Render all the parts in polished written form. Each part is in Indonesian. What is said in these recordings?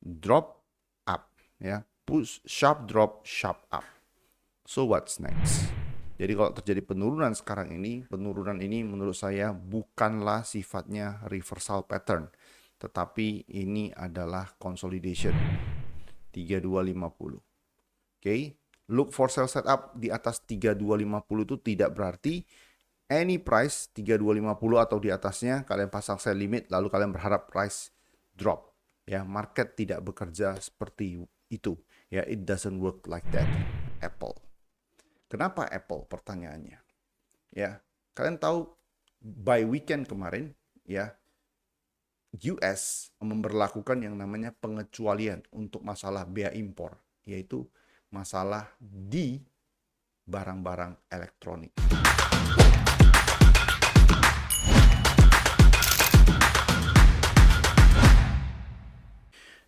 drop up, ya, push sharp drop, sharp up. So what's next? Jadi kalau terjadi penurunan sekarang ini, penurunan ini menurut saya bukanlah sifatnya reversal pattern, tetapi ini adalah consolidation 3250. Oke, look for sell setup di atas 3250 itu tidak berarti any price 3250 atau di atasnya kalian pasang sell limit lalu kalian berharap price drop. Ya, market tidak bekerja seperti itu. Ya, it doesn't work like that. Apple. Kenapa Apple? Pertanyaannya. Ya, kalian tahu by weekend kemarin, ya, US memberlakukan yang namanya pengecualian untuk masalah bea impor, yaitu masalah di barang-barang elektronik.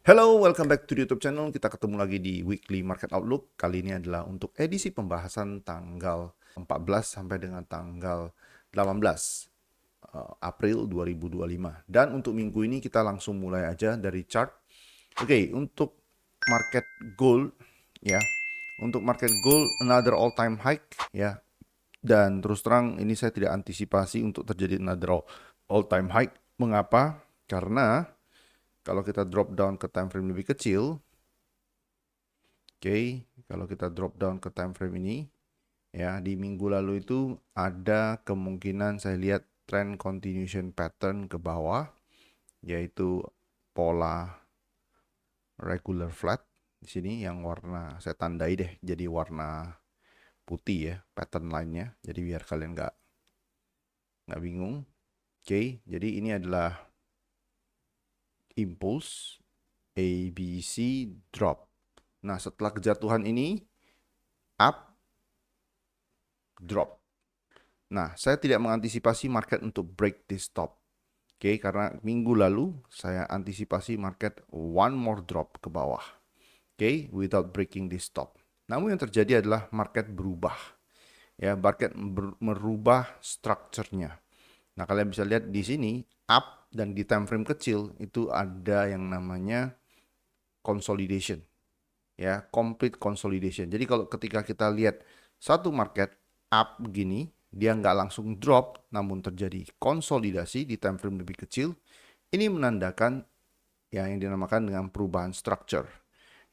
Hello, welcome back to the YouTube channel. Kita ketemu lagi di Weekly Market Outlook. Kali ini adalah untuk edisi pembahasan tanggal 14 sampai dengan tanggal 18 April 2025. Dan untuk minggu ini kita langsung mulai aja dari chart. Oke, untuk market gold, ya. Untuk market gold another all time high, ya. Dan terus terang ini saya tidak antisipasi untuk terjadi another all time high. Mengapa? Karena kalau kita drop down ke time frame lebih kecil, oke, kalau kita drop down ke time frame ini, ya, di minggu lalu itu ada kemungkinan saya lihat trend continuation pattern ke bawah, yaitu pola regular flat di sini yang warna saya tandai deh jadi warna putih ya, pattern line-nya. Jadi biar kalian nggak bingung. Oke, jadi ini adalah impulse ABC drop. Nah, setelah kejatuhan ini up, drop. Nah, saya tidak mengantisipasi market untuk break this top. Oke, karena minggu lalu saya antisipasi market one more drop ke bawah. Oke, without breaking this top. Namun yang terjadi adalah market berubah. Ya, market merubah strukturnya. Nah, kalian bisa lihat di sini up dan di time frame kecil itu ada yang namanya consolidation. Ya, complete consolidation. Jadi kalau ketika kita lihat satu market up begini, dia nggak langsung drop, namun terjadi konsolidasi di time frame lebih kecil, ini menandakan ya, yang dinamakan dengan perubahan structure.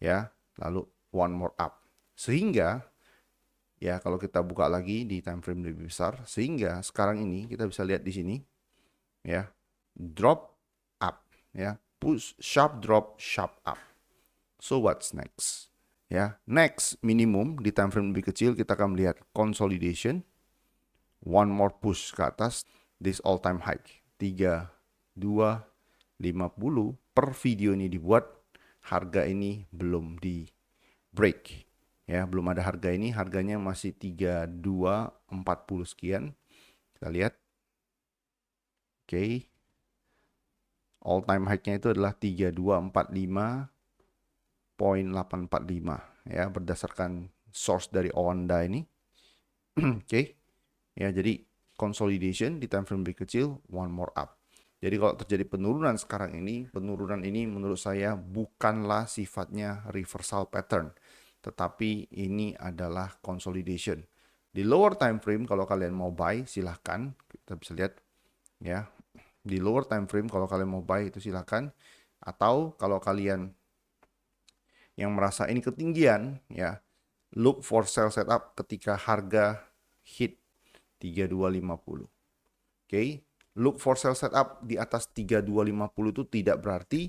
Ya, lalu one more up. Sehingga ya kalau kita buka lagi di time frame lebih besar, sehingga sekarang ini kita bisa lihat di sini ya, drop up, ya, push sharp drop, sharp up. So what's next? Ya, next minimum di time frame lebih kecil kita akan melihat consolidation, one more push ke atas, this all time high 3250 per video ini dibuat, harga ini belum di break. Ya, belum ada harga ini, harganya masih 3240 sekian. Kita lihat. Oke. All time high-nya itu adalah 3245.845 ya, berdasarkan source dari Owanda ini. Oke. Ya, jadi consolidation di time frame lebih kecil, one more up. Jadi kalau terjadi penurunan sekarang ini, penurunan ini menurut saya bukanlah sifatnya reversal pattern, tetapi ini adalah consolidation. Di lower time frame kalau kalian mau buy silahkan, kita bisa lihat ya. Di lower time frame kalau kalian mau buy itu silahkan, atau kalau kalian yang merasa ini ketinggian ya, look for sell setup ketika harga hit 3250. Oke, look for sell setup di atas 3250 itu tidak berarti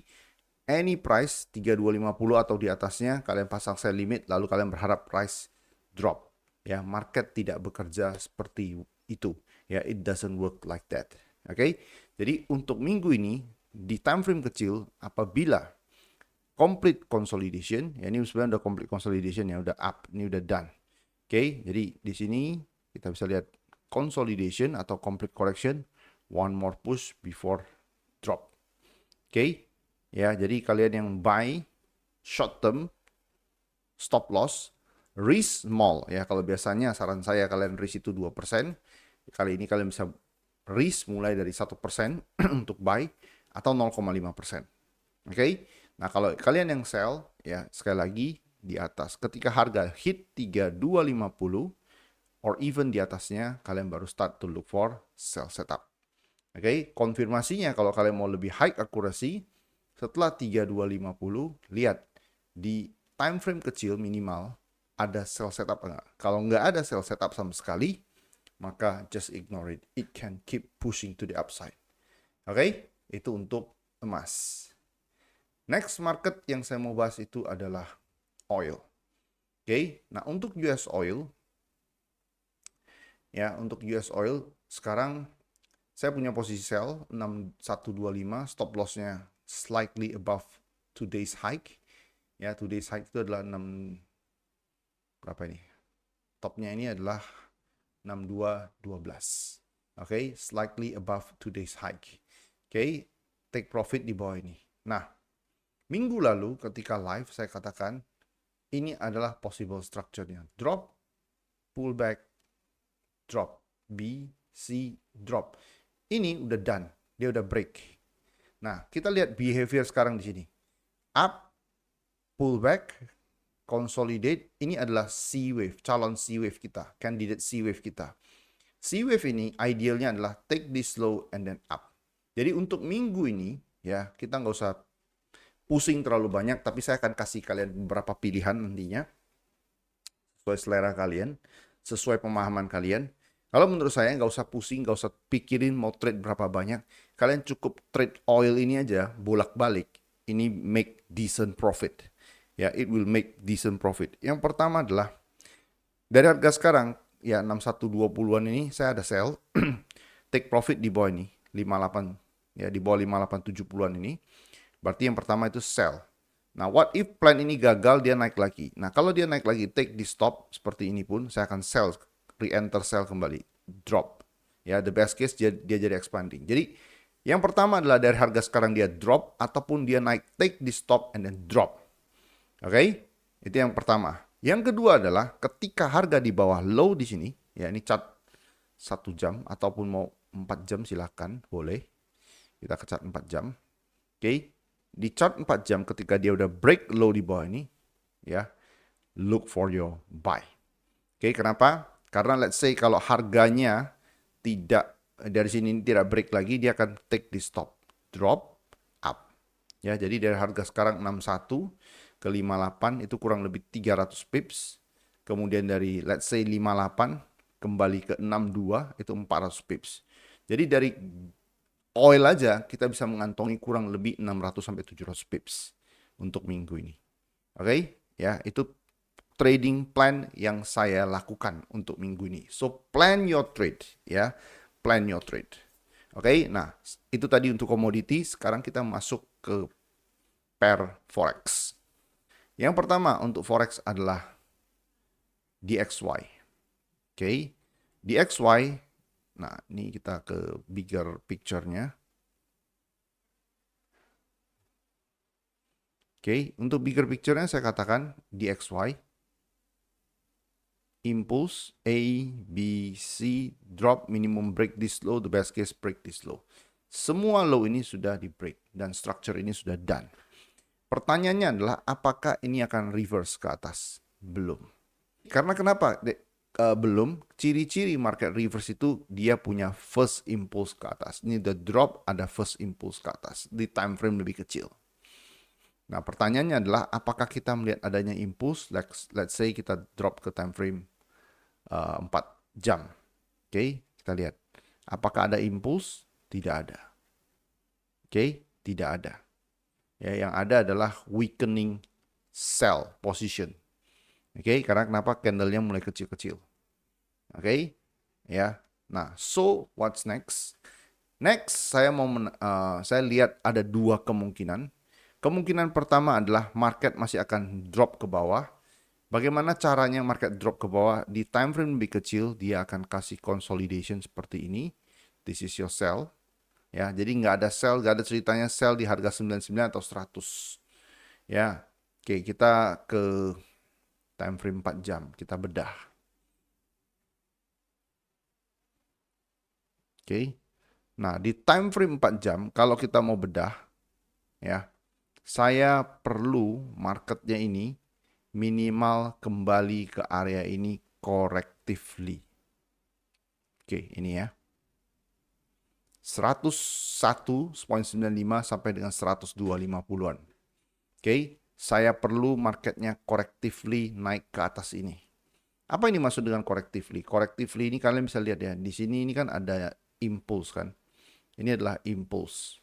any price 3250 atau di atasnya kalian pasang sell limit lalu kalian berharap price drop. Ya, market tidak bekerja seperti itu. Ya, it doesn't work like that. Oke. Jadi untuk minggu ini di time frame kecil apabila complete consolidation, ya ini sebenarnya udah complete consolidation ya, udah up, ini udah done. Oke, jadi di sini kita bisa lihat consolidation atau complete correction, one more push before drop. Oke, ya jadi kalian yang buy short term, stop loss, risk small ya. Kalau biasanya saran saya kalian risk itu 2%, kali ini kalian bisa risk mulai dari 1% untuk buy atau 0,5%. Oke, Nah, kalau kalian yang sell, ya sekali lagi di atas. Ketika harga hit 3250 or even di atasnya, kalian baru start to look for sell setup. Oke, konfirmasinya kalau kalian mau lebih high accuracy, setelah 3250, lihat di time frame kecil minimal ada sell setup enggak. Kalau nggak ada sell setup sama sekali, maka just ignore it. It can keep pushing to the upside. Oke, itu untuk emas. Next market yang saya mau bahas itu adalah oil. Oke, nah untuk US oil, ya untuk US oil sekarang saya punya posisi sell 6125, stop lossnya slightly above today's high. Ya, today's high itu adalah 6 berapa ini? Topnya ini adalah 6212. Oke, slightly above today's high. Oke, take profit di bawah ini. Nah, minggu lalu ketika live saya katakan ini adalah possible structure-nya. Drop, pullback, drop, B, C, drop. Ini udah done, dia udah break. Nah, kita lihat behavior sekarang di sini. Up, pullback, consolidate, ini adalah C wave, calon C wave kita, candidate C wave kita. C wave ini idealnya adalah take this low and then up. Jadi untuk minggu ini, ya kita nggak usah pusing terlalu banyak, tapi saya akan kasih kalian beberapa pilihan nantinya, sesuai selera kalian, sesuai pemahaman kalian. Kalau menurut saya nggak usah pusing, nggak usah pikirin mau trade berapa banyak. Kalian cukup trade oil ini aja, bolak-balik. Ini make decent profit. Ya, it will make decent profit. Yang pertama adalah, dari harga sekarang, ya 6120-an ini saya ada sell. Take profit di bawah ini, 58. Ya, di bawah 5870-an ini. Berarti yang pertama itu sell. Nah, what if plan ini gagal, dia naik lagi. Nah, kalau dia naik lagi, take di stop, seperti ini pun, saya akan sell, re-enter sell kembali, drop. Ya, the best case, dia jadi expanding. Jadi, yang pertama adalah dari harga sekarang dia drop, ataupun dia naik, take di stop, and then drop. Oke, itu yang pertama. Yang kedua adalah, ketika harga di bawah low di sini, ya ini chart 1 jam, ataupun mau 4 jam silahkan, boleh. Kita ke chart 4 jam. Oke, di chart 4 jam ketika dia udah break low di bawah ini, ya, look for your buy. Oke, kenapa? Karena let's say kalau harganya tidak dari sini tidak break lagi, dia akan take di stop, drop, up. Ya, jadi dari harga sekarang 61 ke 58 itu kurang lebih 300 pips. Kemudian dari let's say 58 kembali ke 62 itu 400 pips. Jadi dari oil aja kita bisa mengantongi kurang lebih 600 sampai 700 pips untuk minggu ini. Oke, ya itu trading plan yang saya lakukan untuk minggu ini. So plan your trade, ya, plan your trade. Oke, nah itu tadi untuk komoditi. Sekarang kita masuk ke pair forex. Yang pertama untuk forex adalah DXY. Oke, DXY. Nah, ini kita ke bigger picture-nya. Oke, untuk bigger picture-nya saya katakan DXY. Impulse A, B, C, drop, minimum break this low, the best case break this low. Semua low ini sudah di break dan structure ini sudah done. Pertanyaannya adalah apakah ini akan reverse ke atas? Belum. Karena kenapa? Belum. Ciri-ciri market reverse itu dia punya first impulse ke atas. Ini the drop ada first impulse ke atas di time frame lebih kecil. Nah, pertanyaannya adalah apakah kita melihat adanya impulse? Let's say kita drop ke time frame 4 jam. Oke, kita lihat. Apakah ada impuls? Tidak ada. Oke, tidak ada. Ya, yang ada adalah weakening sell position. Oke, karena kenapa candlenya mulai kecil-kecil. Oke, ya. Nah, so what's next? Next, saya lihat ada dua kemungkinan. Kemungkinan pertama adalah market masih akan drop ke bawah. Bagaimana caranya market drop ke bawah? Di time frame lebih kecil, dia akan kasih consolidation seperti ini. This is your sell. Ya, jadi nggak ada sell, nggak ada ceritanya sell di harga 99 atau 100. Ya, oke, kita ke time frame 4 jam. Kita bedah. Oke. Nah, di time frame 4 jam, kalau kita mau bedah, ya, saya perlu marketnya ini minimal kembali ke area ini correctively. Oke, ini ya. 101.95 sampai dengan 102.50-an. Oke, saya perlu marketnya correctively naik ke atas ini. Apa ini maksud dengan correctively? Correctively ini kalian bisa lihat ya. Di sini ini kan ada impulse kan. Ini adalah impulse.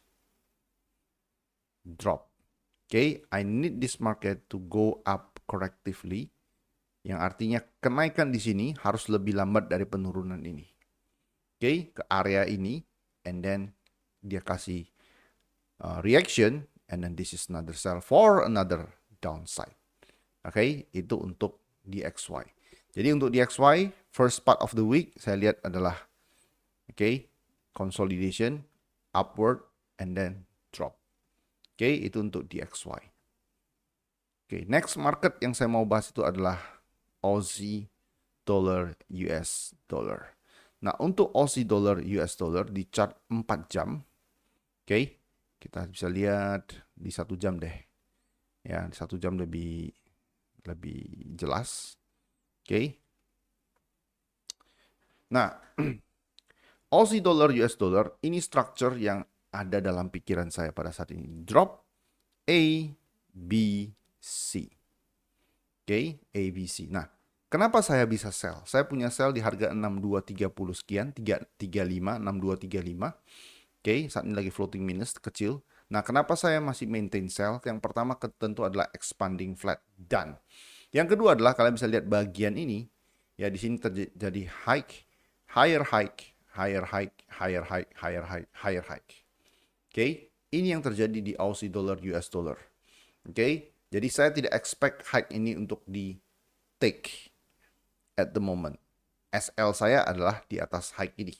Drop. Oke, I need this market to go up correctively. Yang artinya kenaikan di sini harus lebih lambat dari penurunan ini. Oke, ke area ini. And then dia kasih reaction. And then this is another sell for another downside. Oke, itu untuk DXY. Jadi untuk DXY, first part of the week saya lihat adalah consolidation, upward, and then drop. Oke, itu untuk DXY. Oke, next market yang saya mau bahas itu adalah Aussie dollar US dollar. Nah, untuk Aussie dollar US dollar di chart 4 jam, kita bisa lihat di 1 jam deh. Ya, di 1 jam lebih jelas. Nah, Aussie dollar US dollar ini structure yang ada dalam pikiran saya pada saat ini. Drop A, B, C. A, B, C. Nah, kenapa saya bisa sell? Saya punya sell di harga 6230 sekian, 335, 6235. Saat ini lagi floating minus kecil. Nah, kenapa saya masih maintain sell? Yang pertama tentu adalah expanding flat done. Yang kedua adalah kalian bisa lihat bagian ini, ya di sini terjadi high, higher high, higher high, higher high, higher high, higher high. Ini yang terjadi di Aussie dollar US dollar. Jadi saya tidak expect high ini untuk di take at the moment. SL saya adalah di atas high ini.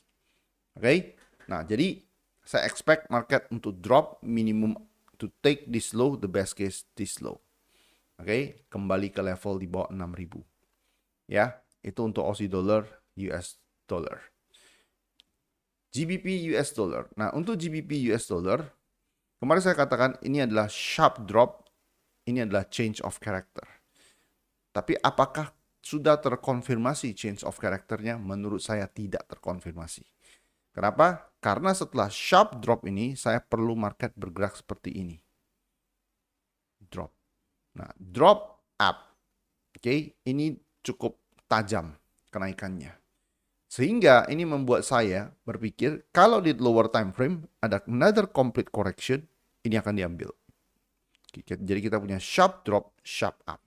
Nah, jadi saya expect market untuk drop minimum to take this low, the best case this low. Kembali ke level di bawah 6.000. Ya, itu untuk Aussie dollar US dollar. GBP US dollar. Nah, untuk GBP US dollar, kemarin saya katakan ini adalah sharp drop, ini adalah change of character. Tapi apakah sudah terkonfirmasi change of character-nya? Menurut saya tidak terkonfirmasi. Kenapa? Karena setelah sharp drop ini, saya perlu market bergerak seperti ini. Drop. Nah, drop up. Ini cukup tajam kenaikannya. Sehingga ini membuat saya berpikir, kalau di lower time frame, ada another complete correction, ini akan diambil. Jadi kita punya sharp drop, sharp up.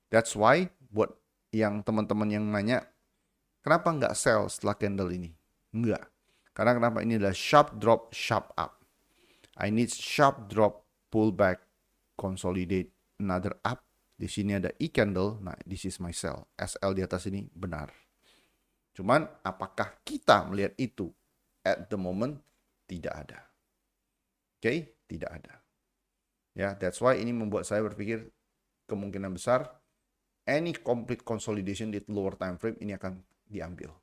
That's why, buat yang teman-teman yang nanya, kenapa nggak sell setelah candle ini? Enggak. Karena kenapa? Ini adalah sharp drop, sharp up. I need sharp drop, pull back, consolidate, another up. Di sini ada E candle. Nah, this is my sell. SL di atas ini benar. Cuman apakah kita melihat itu at the moment? Tidak ada. Tidak ada. Ya, that's why ini membuat saya berpikir kemungkinan besar any complete consolidation di lower time frame ini akan diambil.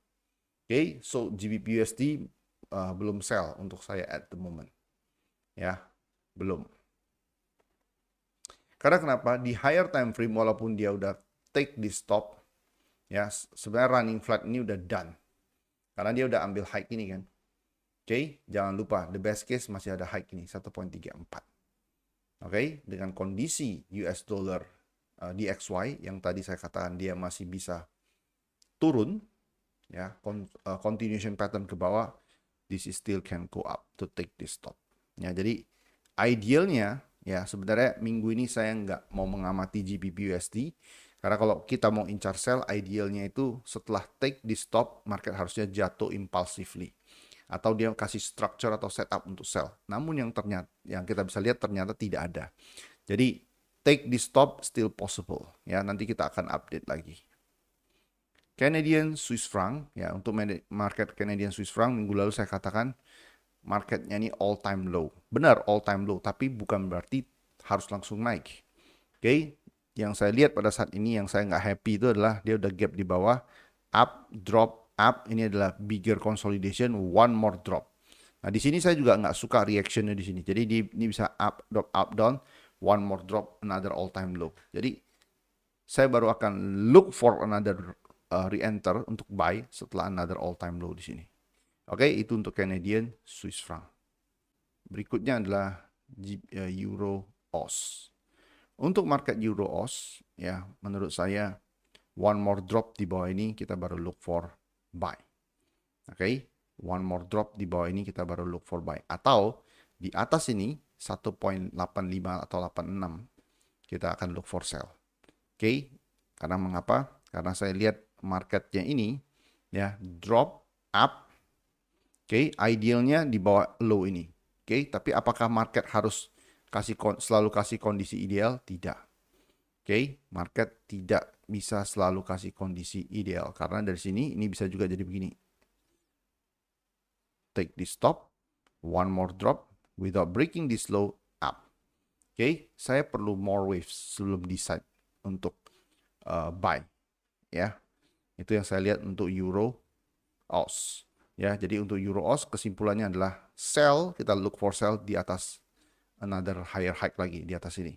So GBP USD belum sell untuk saya at the moment. Ya, belum. Karena kenapa? Di higher time frame walaupun dia udah take di stop, ya sebenarnya running flat ini udah done. Karena dia udah ambil high ini kan. Jangan lupa the best case masih ada high ini 1.34. Dengan kondisi US dollar DXY yang tadi saya katakan dia masih bisa turun, ya continuation pattern ke bawah, this is still can go up to take this stop. Ya, jadi idealnya ya sebenarnya minggu ini saya nggak mau mengamati GBP USD karena kalau kita mau incar sell, idealnya itu setelah take di stop, market harusnya jatuh impulsively atau dia kasih structure atau setup untuk sell. Namun yang kita bisa lihat ternyata tidak ada. Jadi take di stop still possible. Ya, nanti kita akan update lagi. Canadian Swiss franc, ya untuk market Canadian Swiss franc minggu lalu saya katakan marketnya ini all time low. Benar all time low, tapi bukan berarti harus langsung naik. Yang saya lihat pada saat ini yang saya nggak happy itu adalah dia udah gap di bawah, up, drop, up. Ini adalah bigger consolidation, one more drop. Nah di sini saya juga nggak suka reactionnya di sini. Jadi ini bisa up, drop, down, one more drop, another all time low. Jadi saya baru akan look for another re-enter untuk buy setelah another all time low di sini. Oke, itu untuk Canadian Swiss franc. Berikutnya adalah Euro AUD. Untuk market Euro AUD, ya menurut saya one more drop di bawah ini kita baru look for buy. Oke, one more drop di bawah ini kita baru look for buy. Atau di atas ini 1.85 atau 86 kita akan look for sell. Oke, karena mengapa? Karena saya lihat marketnya ini ya drop up. Oke, idealnya di bawah low ini. Oke, tapi apakah market harus selalu kasih kondisi ideal? Tidak. Oke, market tidak bisa selalu kasih kondisi ideal karena dari sini ini bisa juga jadi begini. Take this stop, one more drop without breaking this low up. Oke, saya perlu more waves sebelum decide untuk buy. Ya, itu yang saya lihat untuk Euro AUD. Ya, jadi untuk Euro AUD kesimpulannya adalah sell, kita look for sell di atas another higher high lagi di atas ini.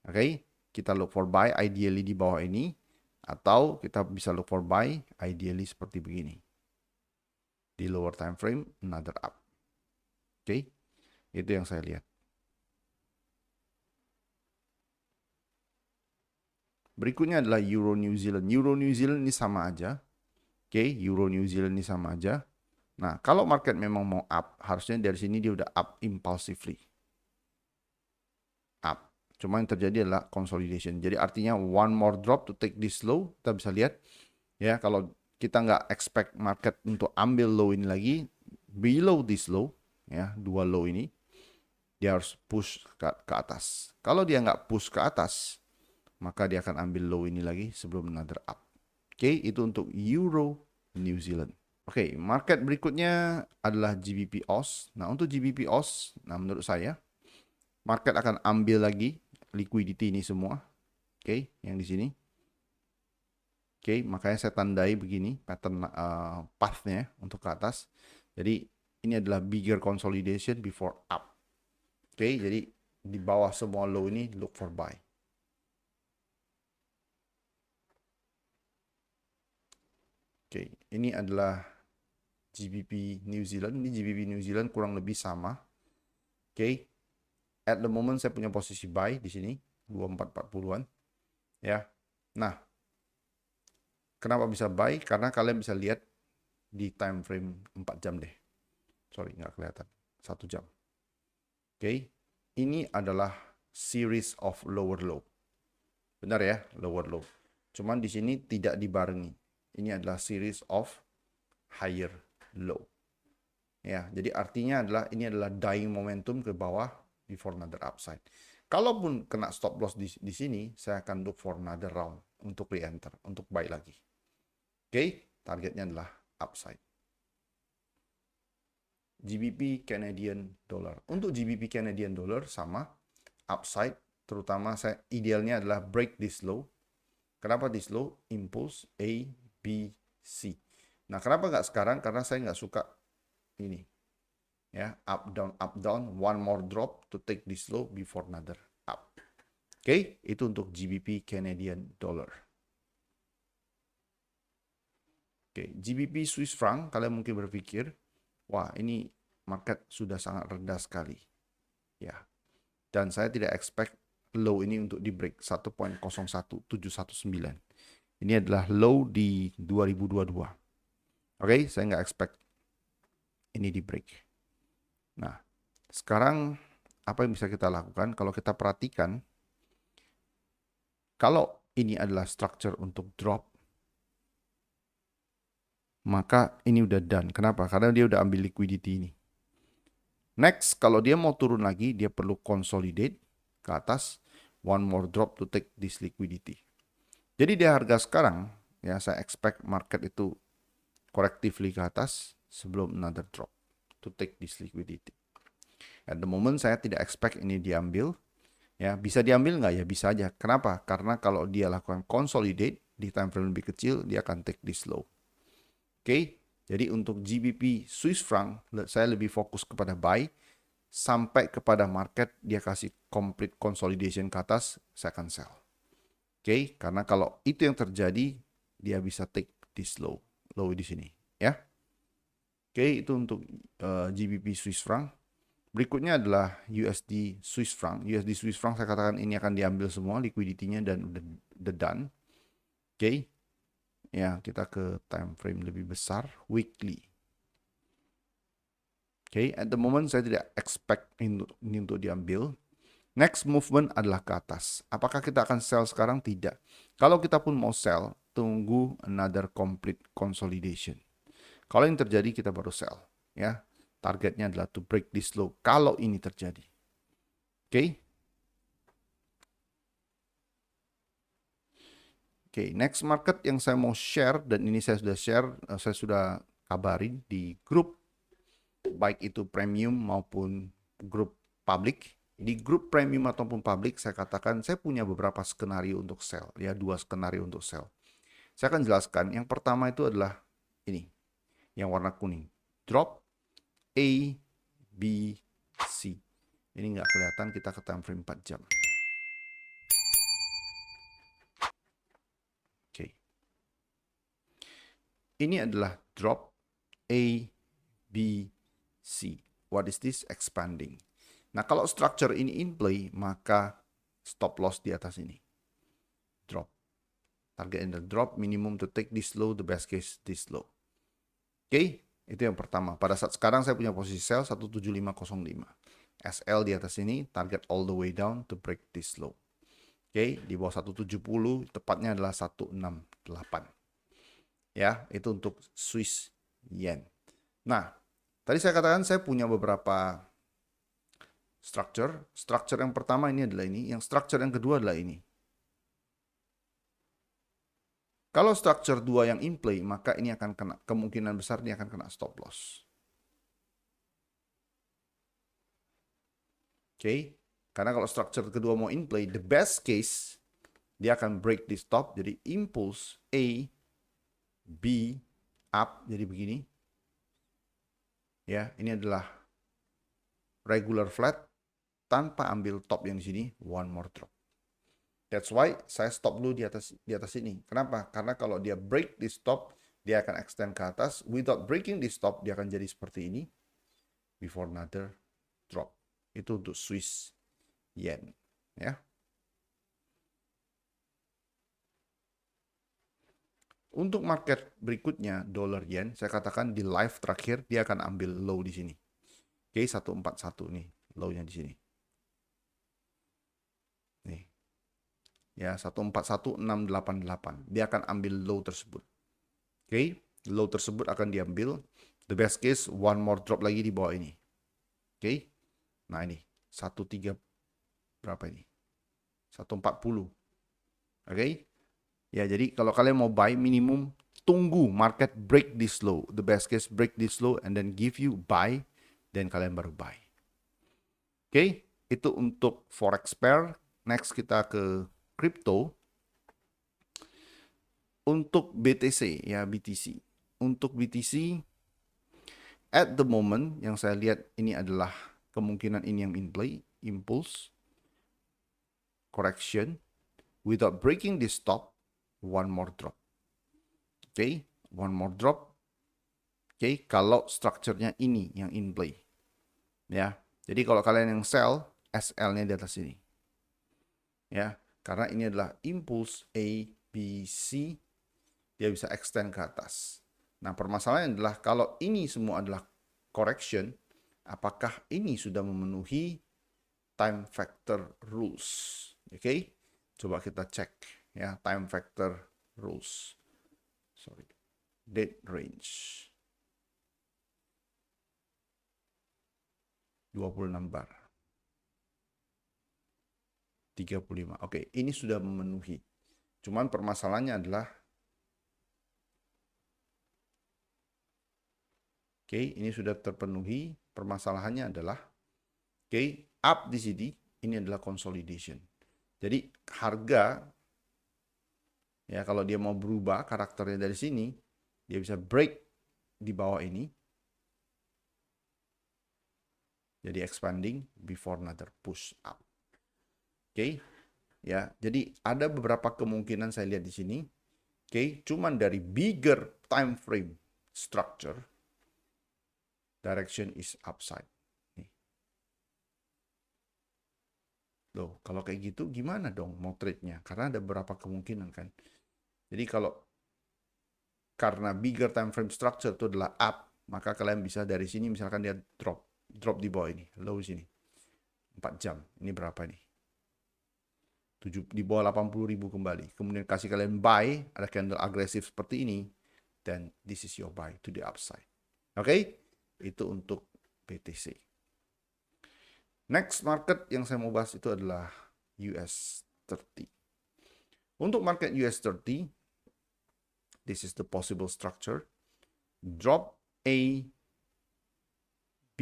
Oke, kita look for buy ideally di bawah ini atau kita bisa look for buy ideally seperti begini. Di lower time frame another up. Oke, itu yang saya lihat. Berikutnya adalah Euro New Zealand. Euro New Zealand ini sama aja. Oke, Euro New Zealand ini sama aja. Nah, kalau market memang mau up, harusnya dari sini dia udah up impulsively. Up. Cuma yang terjadi adalah consolidation. Jadi artinya one more drop to take this low. Kita bisa lihat ya, kalau kita nggak expect market untuk ambil low ini lagi, below this low, ya dua low ini, dia harus push ke atas. Kalau dia nggak push ke atas, maka dia akan ambil low ini lagi sebelum another up. Oke, itu untuk Euro New Zealand. Oke, market berikutnya adalah GBP AUD. Nah, untuk GBP AUD, nah menurut saya market akan ambil lagi liquidity ini semua. Oke, yang di sini. Oke, makanya saya tandai begini pattern path-nya untuk ke atas. Jadi ini adalah bigger consolidation before up. Oke, jadi di bawah semua low ini look for buy. Oke, ini adalah GBP New Zealand. Ini GBP New Zealand kurang lebih sama. Oke, at the moment saya punya posisi buy di sini 2440-an. Ya, nah kenapa bisa buy? Karena kalian bisa lihat di time frame 4 jam deh. Sorry, nggak kelihatan. 1 jam. Oke, ini adalah series of lower low. Benar ya, lower low. Cuman di sini tidak dibarengi. Ini adalah series of higher low. Ya, jadi artinya adalah ini adalah dying momentum ke bawah before another upside. Kalaupun kena stop loss di sini, saya akan look for another round untuk re-enter, untuk buy lagi. Oke, targetnya adalah upside. GBP Canadian Dollar. Untuk GBP Canadian Dollar sama upside, terutama saya idealnya adalah break this low. Kenapa this low? Impulse A, B, C. Nah, kenapa nggak sekarang? Karena saya nggak suka ini. Ya, up down, one more drop to take this low before another up. Oke, itu untuk GBP Canadian Dollar. Oke, GBP Swiss franc, kalian mungkin berpikir, wah ini market sudah sangat rendah sekali. Ya, dan saya tidak expect low ini untuk di break 1.01719. Ini adalah low di 2022. Oke, saya nggak expect ini di break. Nah, sekarang apa yang bisa kita lakukan? Kalau kita perhatikan, kalau ini adalah structure untuk drop, maka ini udah done. Kenapa? Karena dia udah ambil liquidity ini. Next, kalau dia mau turun lagi, dia perlu consolidate ke atas, one more drop to take this liquidity. Jadi di harga sekarang, ya saya expect market itu correctively ke atas sebelum another drop to take this liquidity. At the moment saya tidak expect ini diambil. Ya, bisa diambil nggak? Ya bisa aja. Kenapa? Karena kalau dia lakukan consolidate di time frame lebih kecil, dia akan take this low. Oke, jadi untuk GBP Swiss franc saya lebih fokus kepada buy. sampai kepada market dia kasih complete consolidation ke atas, saya akan sell. Oke, karena kalau itu yang terjadi, dia bisa take this low di sini, ya. Oke, itu untuk GBP Swiss franc. Berikutnya adalah USD Swiss franc. USD Swiss franc saya katakan ini akan diambil semua liquidity-nya dan udah done. Oke. Ya, kita ke time frame lebih besar, weekly. Oke, at the moment saya tidak expect ini untuk diambil. Next movement adalah ke atas. Apakah kita akan sell sekarang? Tidak. Kalau kita pun mau sell, tunggu another complete consolidation. Kalau ini terjadi, kita baru sell. Ya, targetnya adalah to break this low. Kalau ini terjadi, oke. Oke, next market yang saya mau share dan ini saya sudah share, saya sudah kabarin di grup, baik itu premium maupun grup public. Di grup premium ataupun public saya katakan saya punya beberapa skenario untuk sell, ya 2 skenario untuk sell. Saya akan jelaskan. Yang pertama itu adalah ini, yang warna kuning, drop A, B, C. Ini nggak kelihatan, kita ke time frame 4 jam. Oke. Ini adalah drop A, B, C. What is this? Expanding. Nah, kalau structure ini in play, maka stop loss di atas ini. Drop. Target in the drop, minimum to take this low, the best case this low. Oke, itu yang pertama. Pada saat sekarang saya punya posisi sell 17505. SL di atas ini, target all the way down to break this low. Oke, di bawah 170, tepatnya adalah 168. Ya, itu untuk Swiss yen. Nah, tadi saya katakan saya punya beberapa structure. Structure yang pertama ini adalah ini. Yang structure yang kedua adalah ini. Kalau structure 2 yang in play, maka ini akan kena, kemungkinan besar ini akan kena stop loss. Oke, karena kalau structure kedua mau in play, the best case, dia akan break di stop, jadi impulse A, B, up, jadi begini. Ya, ini adalah regular flat, tanpa ambil top yang di sini, one more drop. That's why saya stop dulu di atas ini. Kenapa? Karena kalau dia break di stop, dia akan extend ke atas. Without breaking di stop, dia akan jadi seperti ini. Before another drop. Itu untuk Swiss yen. Ya. Untuk market berikutnya, dolar yen, saya katakan di live terakhir, dia akan ambil low di sini. Oke, 141 nih, low-nya di sini. Nih. Ya, 141688. Dia akan ambil low tersebut. Oke, low tersebut akan diambil. The best case, one more drop lagi di bawah ini. Oke, nah ini 13 berapa ini? 140. Oke, ya jadi kalau kalian mau buy minimum tunggu market break this low. The best case break this low and then give you buy, dan kalian baru buy. Oke, itu untuk forex pair. Next kita ke crypto. Untuk BTC ya, BTC. Untuk BTC at the moment yang saya lihat ini adalah kemungkinan ini yang in play, impulse, correction, without breaking this stop, one more drop. Oke, one more drop. Oke, kalau structure-nya ini yang in play. Ya. Jadi kalau kalian yang sell, SL-nya di atas ini. Ya, karena ini adalah impulse A, B, C, dia bisa extend ke atas. Nah, permasalahannya adalah kalau ini semua adalah correction, apakah ini sudah memenuhi time factor rules? Oke, coba kita cek ya, time factor rules. Sorry, date range 26 bar 35. Oke, ini sudah memenuhi. Cuman permasalahannya adalah oke, ini sudah terpenuhi. Permasalahannya adalah oke, up di sini ini adalah consolidation. Jadi harga ya kalau dia mau berubah karakternya dari sini, dia bisa break di bawah ini. Jadi expanding before another push up. Oke. Ya, jadi ada beberapa kemungkinan saya lihat di sini. Oke, cuman dari bigger time frame structure, direction is upside. Nih. Loh, kalau kayak gitu gimana dong mau trade-nya? Karena ada beberapa kemungkinan kan. Jadi kalau karena bigger time frame structure itu adalah up, maka kalian bisa dari sini misalkan dia drop di bawah ini, low sini. 4 jam. Ini berapa nih? Di bawah 80.000 kembali. Kemudian kasih kalian buy, ada candle agresif seperti ini, then this is your buy to the upside. Oke? Itu untuk BTC. Next market yang saya mau bahas itu adalah US 30. Untuk market US 30, this is the possible structure. Drop A, B,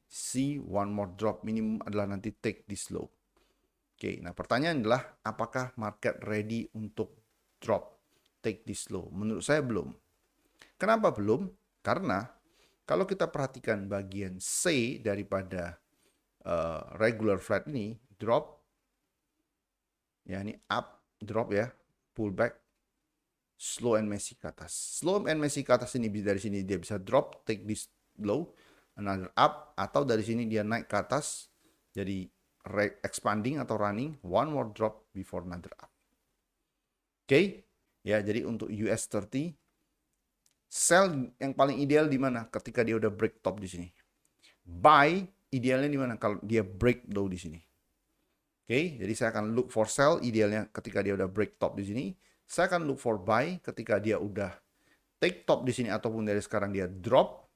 C, one more drop minimum adalah nanti take this low. Oke, nah pertanyaan adalah apakah market ready untuk drop, take this low? Menurut saya belum. Kenapa belum? Karena kalau kita perhatikan bagian C daripada regular flat ini, drop, ya ini up, drop ya, pullback, slow and messy ke atas. Slow and messy ke atas ini dari sini dia bisa drop, take this low, another up, atau dari sini dia naik ke atas, jadi expanding atau running, one more drop before another up. Oke, ya jadi untuk US 30, sell yang paling ideal di mana? Ketika dia udah break top di sini. Buy idealnya di mana? Kalau dia break low di sini. Oke, jadi saya akan look for sell idealnya ketika dia udah break top di sini. Saya akan look for buy ketika dia udah take top di sini ataupun dari sekarang dia drop.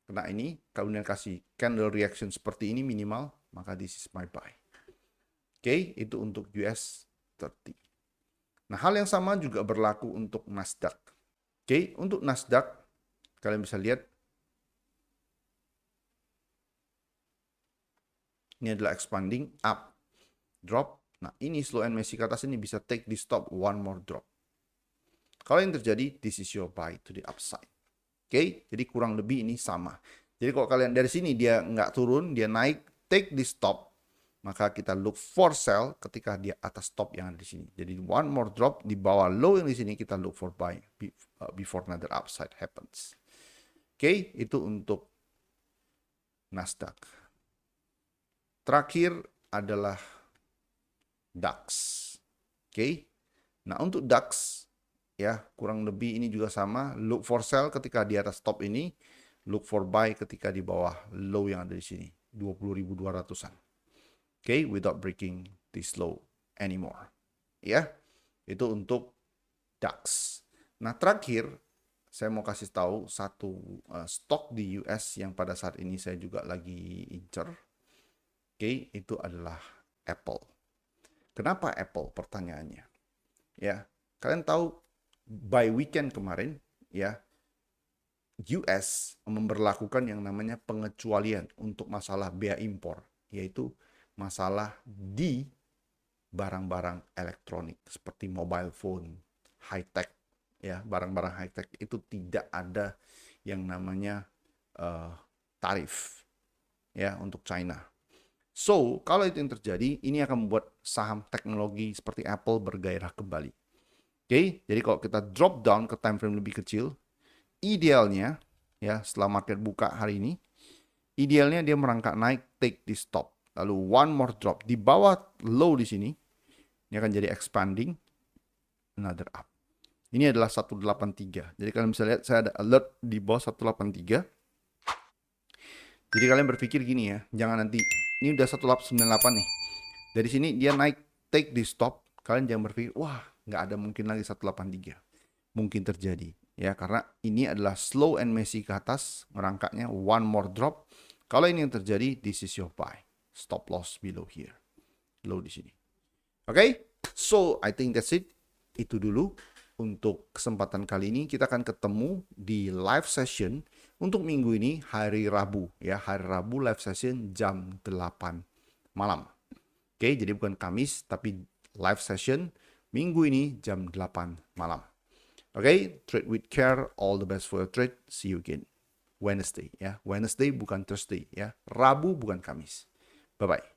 Kena ini, kemudian kasih candle reaction seperti ini minimal, maka this is my buy. Oke, itu untuk US 30. Nah, hal yang sama juga berlaku untuk Nasdaq. Oke, untuk Nasdaq, kalian bisa lihat, ini adalah expanding, up, drop. Nah, ini slow and messy ke atas ini bisa take the stop, one more drop. Kalau yang terjadi, this is your buy to the upside. Oke, jadi kurang lebih ini sama. Jadi kalau kalian dari sini dia nggak turun, dia naik, take the stop, maka kita look for sell ketika dia atas stop yang ada di sini. Jadi one more drop di bawah low yang di sini kita look for buy before another upside happens. Oke, itu untuk Nasdaq. Terakhir adalah DAX. Oke. Nah, untuk DAX ya kurang lebih ini juga sama, look for sell ketika di atas top ini, look for buy ketika di bawah low yang ada di sini 20.200-an. Oke, without breaking this low anymore. Ya, itu untuk DAX. Nah, terakhir saya mau kasih tahu satu stok di US yang pada saat ini saya juga lagi incer. Oke, itu adalah Apple. Kenapa Apple? Pertanyaannya. Ya, kalian tahu by weekend kemarin ya US memberlakukan yang namanya pengecualian untuk masalah bea impor, yaitu masalah di barang-barang elektronik seperti mobile phone, high tech ya, barang-barang high tech itu tidak ada yang namanya tarif ya untuk China. So, kalau itu yang terjadi, ini akan membuat saham teknologi seperti Apple bergairah kembali. Oke, jadi kalau kita drop down ke time frame lebih kecil, idealnya ya setelah market buka hari ini, idealnya dia merangkak naik, take di stop, lalu one more drop di bawah low di sini, ini akan jadi expanding, another up. Ini adalah 183. Jadi kalian bisa lihat saya ada alert di bawah 183. Jadi kalian berpikir gini ya, jangan nanti ini udah 198 nih. Dari sini dia naik, take di stop, kalian jangan berpikir wah nggak ada mungkin lagi 183. Mungkin terjadi ya karena ini adalah slow and messy ke atas, merangkaknya one more drop. Kalau ini yang terjadi, this is your buy. Stop loss below here. Low di sini. Oke, so I think that's it. Itu dulu untuk kesempatan kali ini. Kita akan ketemu di live session untuk minggu ini hari Rabu ya. Hari Rabu live session jam 8 malam. Oke, jadi bukan Kamis tapi live session minggu ini jam 8 malam. Oke, trade with care. All the best for your trade. See you again. Wednesday ya. Wednesday bukan Thursday ya. Rabu bukan Kamis. Bye bye.